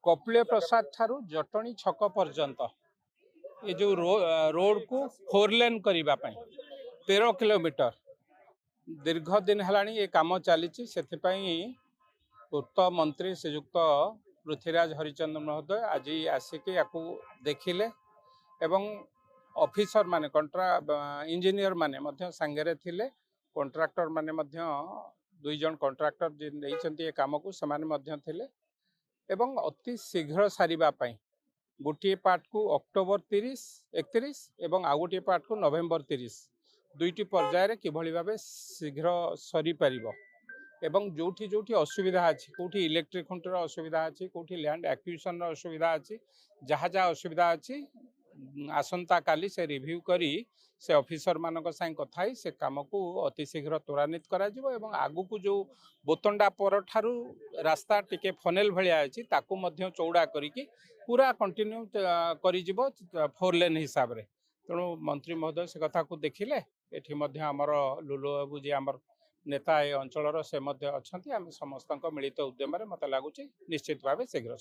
कपिल प्रसाद ठारू जटणी छक पर्यंत ये जो रोड को 4 लेन करने 13 किलोमीटर दीर्घ दिन है ये कम चली पूर्त मंत्री श्रीयुक्त पृथ्वीराज हरिचंद्र महोदय आज आसिक या देखिले एवं ऑफिसर माने इंजीनियर माने सांगे थिले कॉन्ट्रैक्टर माने दुई जन कॉन्ट्रैक्टर जे काम को समान थिले एवं अति शीघ्र सारिबा पई गोटे पार्ट को अक्टोबर 31 एवं आउ गोटे पार्ट को नवेम्बर 30 दुईटी पर्यायर किभली भाबे शीघ्र सरी पारिबो एवं जोठी जोठी असुविधा अछि कोठी इलेक्ट्रिक खुंटर असुविधा अछि कोठी लैंड एक्विजिशन असुविधा अछि जहाँ जहाँ असुविधा अछि आसंता काली से रिव्यू करी से ऑफिसर मानक साई कथाई से काम को अति शीघ्र त्वरान्वित करा जिवो एवं आगु को जो बोतंडा पर ठारू रास्ता टिके फनेल भलिया अछि ताकू मध्य चौड़ा करिकी पूरा कंटिन्यू करी जिवो 4 लेन हिसाब रे तेणु मंत्री महोदय से कथा को देखिले एठी मध्य हमर लुलु बाबू जी हमर नेता ए अंचलर से मध्य अछंती हम समस्त मिलित उद्यम रे मते लागुची निश्चित भावे शीघ्र